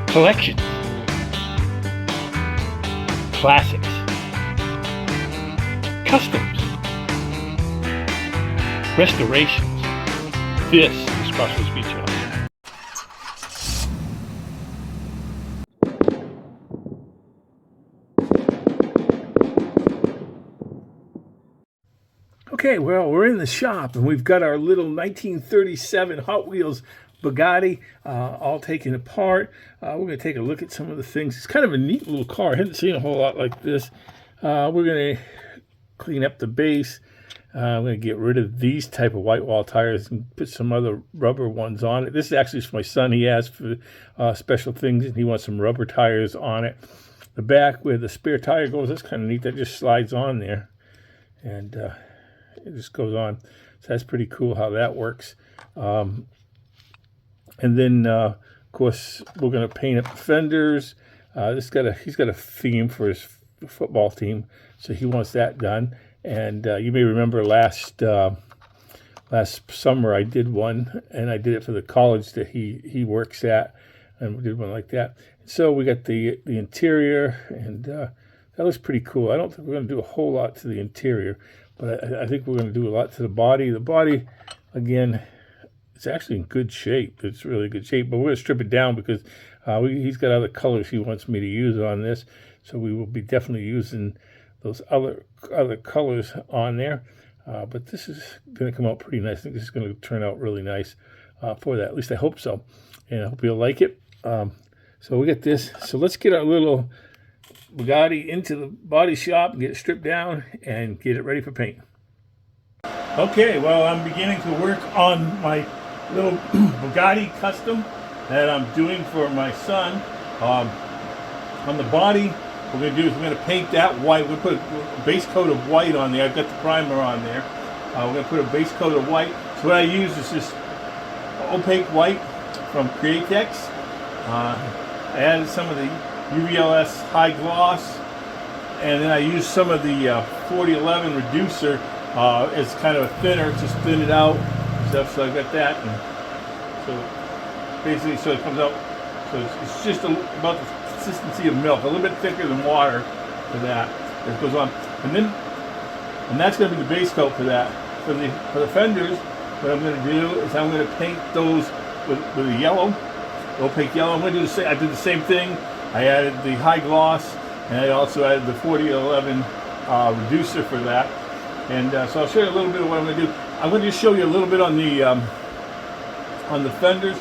collections, classics, customs, restorations. This is Crossroads Beach House. Okay, well, we're in the shop and we've got our little 1937 Hot Wheels Bugatti all taken apart. We're going to take a look at some of the things. It's kind of a neat little car. I haven't seen a whole lot like this. We're going to clean up the base. I'm going to get rid of these type of white wall tires and put some other rubber ones on it. This is actually for my son. He asked for special things and he wants some rubber tires on it. The back where the spare tire goes, that's kind of neat. That just slides on there and it just goes on. So that's pretty cool how that works. And then, of course, we're going to paint up the fenders. He's got a theme for his football team, so he wants that done. And you may remember last summer I did one, and I did it for the college that he works at, and we did one like that. So we got the interior, and that looks pretty cool. I don't think we're going to do a whole lot to the interior, but I think we're going to do a lot to the body. The body, again, it's actually in good shape. It's really good shape, but we're going to strip it down because he's got other colors he wants me to use on this. So we will be definitely using those other colors on there. But this is going to come out pretty nice. I think this is going to turn out really nice for that. At least I hope so. And I hope you'll like it. So we get this. So let's get our little Bugatti into the body shop and get it stripped down and get it ready for paint. Okay, well, I'm beginning to work on my little Bugatti custom that I'm doing for my son. On the body, what we're going to do is we're going to paint that white. We're going to put a base coat of white on there. I've got the primer on there. We're going to put a base coat of white. So what I use is this opaque white from Createx. I added some of the UVLS high gloss, and then I used some of the 4011 reducer as kind of a thinner, just thin it out and stuff. So I got that, and so basically, so it comes out. So it's just about the consistency of milk, a little bit thicker than water for that. It goes on, and that's going to be the base coat for that. For the fenders, what I'm going to do is I'm going to paint those with a yellow, opaque yellow. I'm going to do the same. I did the same thing. I added the high gloss, and I also added the 4011 reducer for that. And so I'll show you a little bit of what I'm going to do. I'm going to just show you a little bit on the fenders,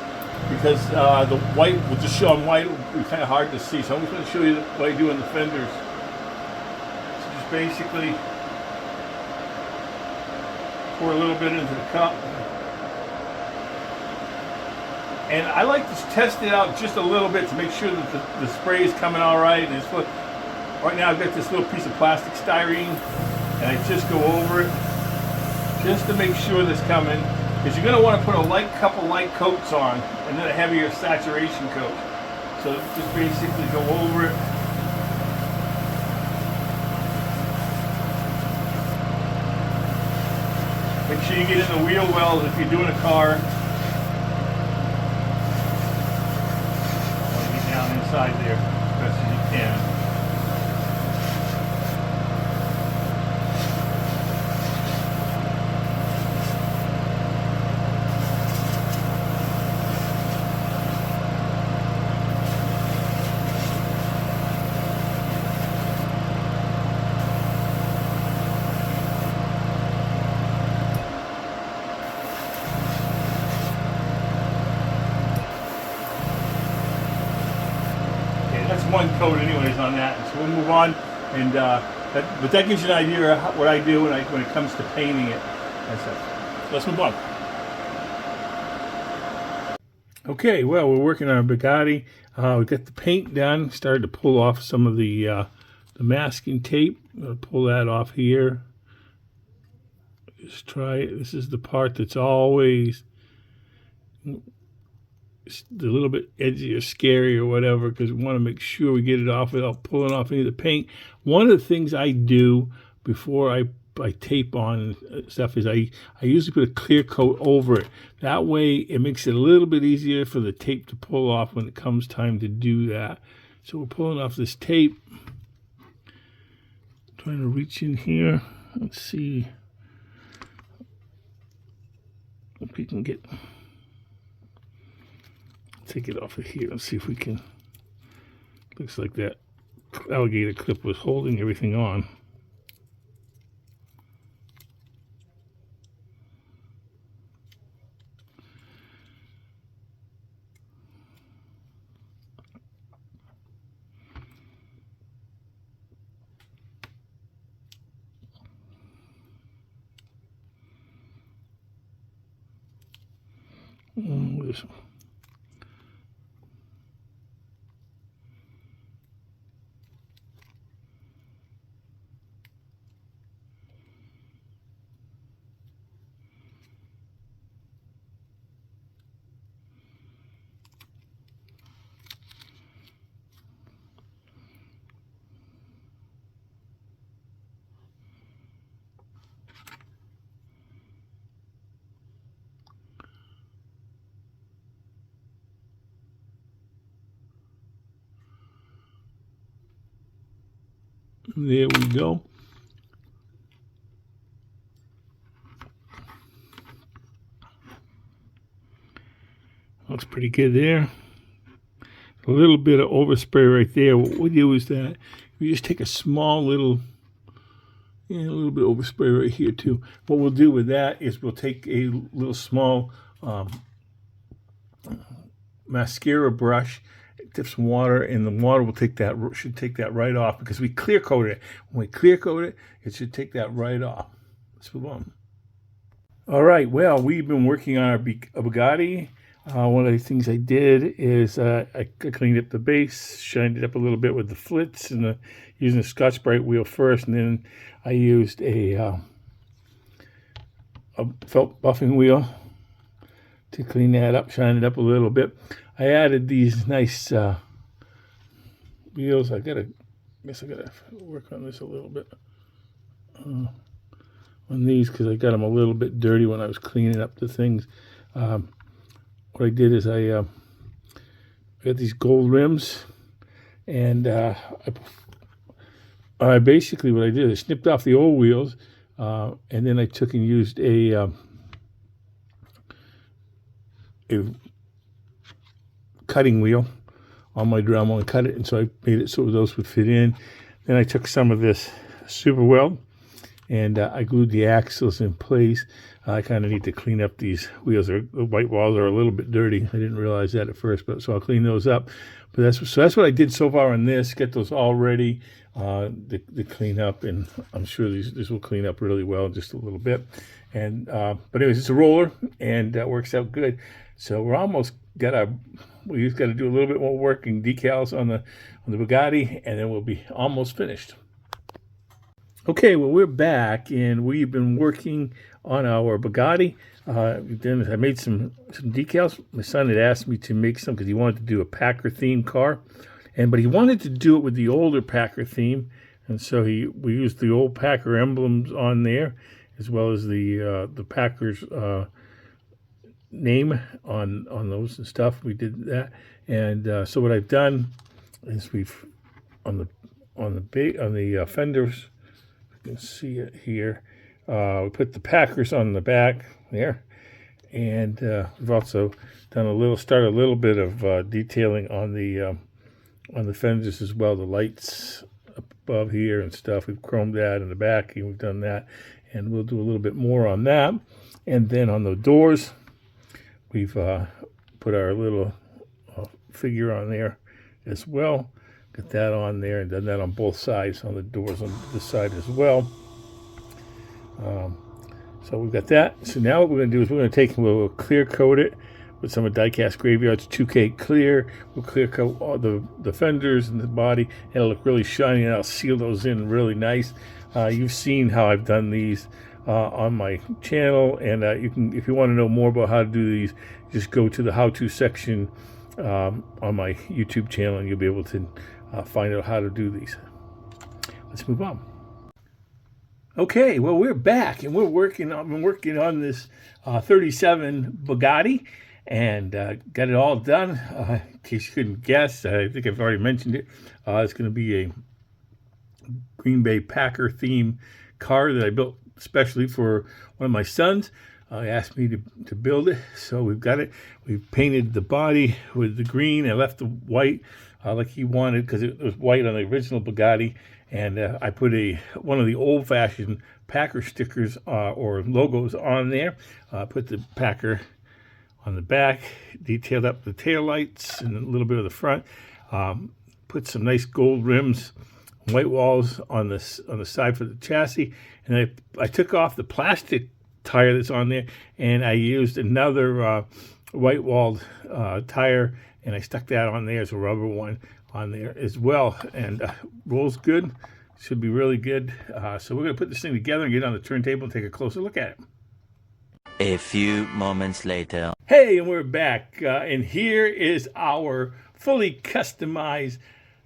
because the white will just show on white. It'll be kind of hard to see. So I'm just going to show you what I do on the fenders. So just basically pour a little bit into the cup. And I like to test it out just a little bit to make sure that the spray is coming all right. And right now I've got this little piece of plastic styrene, and I just go over it just to make sure that's coming. Because you're going to want to put a couple light coats on, and then a heavier saturation coat. So just basically go over it. Make sure you get in the wheel wells if you're doing a car. Inside there as best as you can. That's one coat anyways on that, and so we'll move on, and but that gives you an idea of what I do when it comes to painting it and stuff. So let's move on. Okay, well, we're working on a Bugatti. We got the paint done. Started to pull off some of the masking tape. I'm going to pull that off here. Just try it. This is the part that's always a little bit edgy or scary or whatever, because we want to make sure we get it off without pulling off any of the paint. One of the things I do before I I tape on stuff is I usually put a clear coat over it. That way it makes it a little bit easier for the tape to pull off when it comes time to do that. So we're pulling off this tape. Trying to reach in here. Let's see if we can take it off of here and see if we can. Looks like that alligator clip was holding everything on. This one. There we go. Looks pretty good there. A little bit of overspray right there. What we do is that we just take a small little, a little bit of overspray right here too. What we'll do with that is we'll take a little small mascara brush, dip some water, and the water will should take that right off because we clear coat it. When we clear coat it, it should take that right off. Let's move on. All right, well, we've been working on our Bugatti. One of the things I did is I cleaned up the base, shined it up a little bit with the flits, and using a Scotch-Brite wheel first, and then I used a felt buffing wheel to clean that up, shine it up a little bit. I added these nice wheels. I guess I gotta work on this a little bit on these because I got them a little bit dirty when I was cleaning up the things. What I did is I got these gold rims, and I basically what I did is snipped off the old wheels, and then I took and used a cutting wheel on my Dremel and cut it, and so I made it so those would fit in. Then I took some of this super weld and I glued the axles in place. I kind of need to clean up these wheels. The white walls are a little bit dirty. I didn't realize that at first, but so I'll clean those up. But that's what I did so far on this. Get those all ready to clean up, and I'm sure this will clean up really well in just a little bit. And but anyways, it's a roller, and that works out good. So we're almost we just got to do a little bit more work in decals on the Bugatti, and then we'll be almost finished. Okay, well, we're back, and we've been working on our Bugatti. Then I made some decals. My son had asked me to make some because he wanted to do a Packer theme car, but he wanted to do it with the older Packer theme, and so we used the old Packer emblems on there, as well as the Packers name on those and stuff. We did that, and so what I've done is on the fenders. You can see it here. We put the Packers on the back there, and we've also started a little bit of detailing on the fenders as well. The lights above here and stuff. We've chromed that in the back, and we've done that, and we'll do a little bit more on that. And then on the doors, we've put our little figure on there as well. Got that on there and done that on both sides, on the doors on this side as well. So we've got that. So now what we're going to do is we'll clear coat it with some of Diecast Graveyard's 2K clear. We'll clear coat all the fenders and the body, and it'll look really shiny, and I'll seal those in really nice. You've seen how I've done these on my channel, and you can, if you want to know more about how to do these, just go to the how-to section on my YouTube channel, and you'll be able to find out how to do these. Let's move on. Okay, well, we're back, and I've been working on this 37 Bugatti, and got it all done. In case you couldn't guess, I think I've already mentioned it. It's going to be a Green Bay Packer theme car that I built especially for one of my sons. He asked me to build it, so we've got it. We've painted the body with the green. I left the white like he wanted because it was white on the original Bugatti. And I put one of the old-fashioned Packer stickers or logos on there. Put the Packer on the back, detailed up the taillights and a little bit of the front. Put some nice gold rims, white walls on the side for the chassis. And I took off the plastic tire that's on there, and I used another white-walled tire, and I stuck that on there as a rubber one on there as well, and rolls good. Should be really good. So we're going to put this thing together and get it on the turntable and take a closer look at it. A few moments later. Hey, and we're back, and here is our fully customized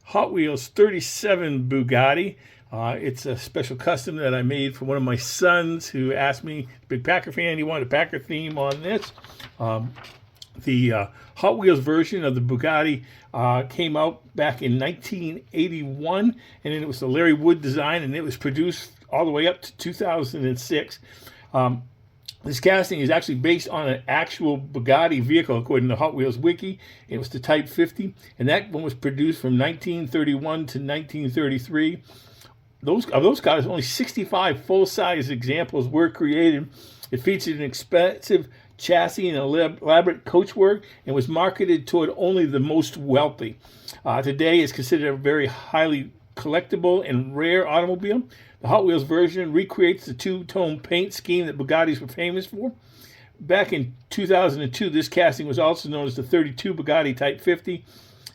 Hot Wheels 37 Bugatti. It's a special custom that I made for one of my sons who asked me, big Packer fan, he wanted a Packer theme on this. The Hot Wheels version of the Bugatti came out back in 1981, and then it was the Larry Wood design, and it was produced all the way up to 2006. This casting is actually based on an actual Bugatti vehicle, according to Hot Wheels Wiki. It was the Type 50, and that one was produced from 1931 to 1933. Of those cars, only 65 full-size examples were created. It featured an expensive chassis and elaborate coachwork, and was marketed toward only the most wealthy. Today, it's considered a very highly collectible and rare automobile. The Hot Wheels version recreates the two-tone paint scheme that Bugattis were famous for. Back in 2002, this casting was also known as the 32 Bugatti Type 50,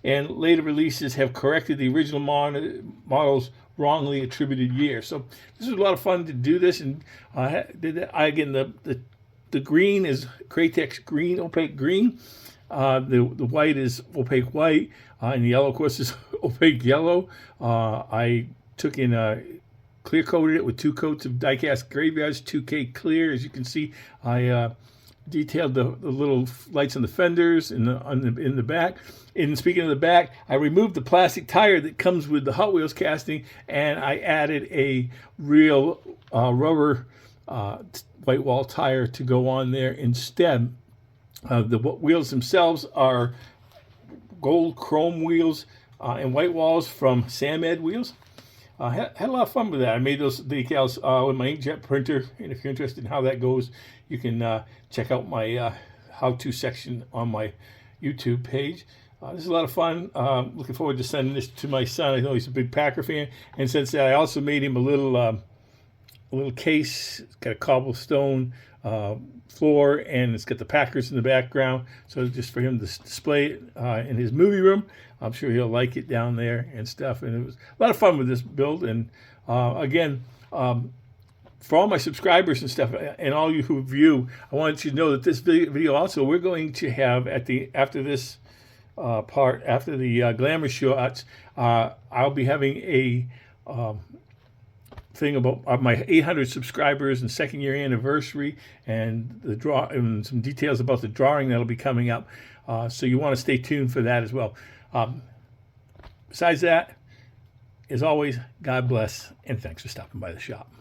and later releases have corrected the original model's wrongly attributed year. So this was a lot of fun to do this, and again, the green is Kratex green, opaque green. The white is opaque white, and the yellow, of course, is opaque yellow. I took in clear coated it with 2 coats of Diecast Graveyards 2K clear. As you can see, I detailed the little lights on the fenders in the back. And speaking of the back, I removed the plastic tire that comes with the Hot Wheels casting, and I added a real rubber white wall tire to go on there instead. The wheels themselves are gold chrome wheels and white walls from Samed wheels. Had a lot of fun with that. I made those decals with my inkjet printer, and if you're interested in how that goes, you can check out my how-to section on my YouTube page. This is a lot of fun. Looking forward to sending this to my son. I know he's a big Packer fan, and since I also made him a little case. It's got a cobblestone floor, and it's got the Packers in the background. So just for him to display it in his movie room. I'm sure he'll like it down there and stuff. And it was a lot of fun with this build. And again, for all my subscribers and stuff, and all you who view, I wanted you to know that this video also, we're going to have after this part, after the glamour shots, I'll be having a thing about my 800 subscribers and second year anniversary, and the draw, and some details about the drawing that'll be coming up. So you want to stay tuned for that as well. Besides that, as always, God bless, and thanks for stopping by the shop.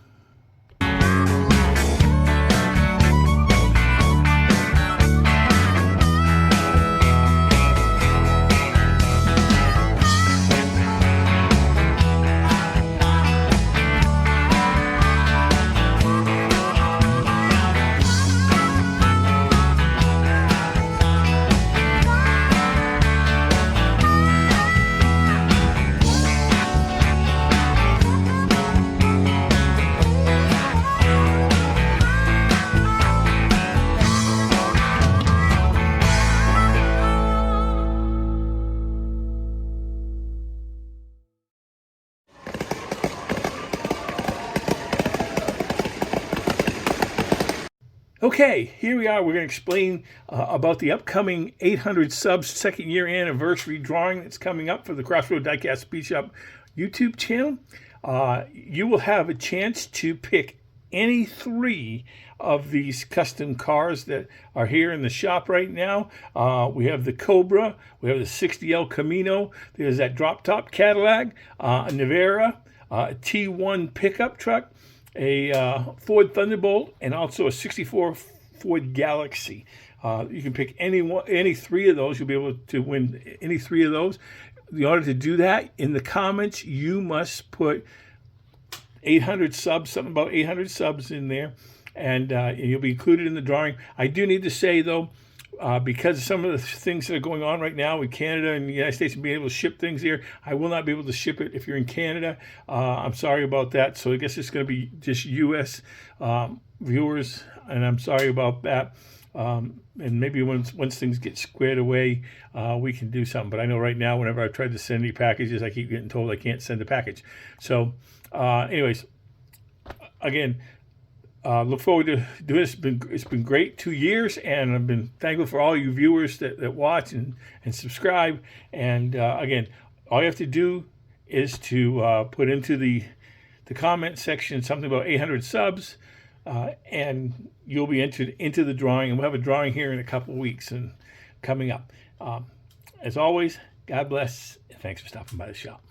Okay, here we are. We're going to explain about the upcoming 800 subs second year anniversary drawing that's coming up for the Crossroad Diecast Speed Shop YouTube channel. you will have a chance to pick any 3 of these custom cars that are here in the shop right now. We have the Cobra, we have the 60L Camino, there's that drop top Cadillac, a Navara, a T1 pickup truck, a Ford Thunderbolt, and also a 64 Ford Galaxy. You can pick any 3 of those. You'll be able to win any 3 of those. In order to do that, in the comments, you must put 800 subs, something about 800 subs in there, and you'll be included in the drawing. I do need to say, though, because of some of the things that are going on right now with Canada and the United States and being able to ship things here, I will not be able to ship it if you're in Canada. I'm sorry about that. So I guess it's going to be just U.S. Viewers, and I'm sorry about that. And maybe once things get squared away, we can do something. But I know right now, whenever I try to send any packages, I keep getting told I can't send a package. So anyways, again, look forward to doing this. It's been great 2 years, and I've been thankful for all you viewers that watch and subscribe. And again, all you have to do is to put into the comment section something about 800 subs, and you'll be entered into the drawing. And we'll have a drawing here in a couple of weeks and coming up. As always, God bless, and thanks for stopping by the shop.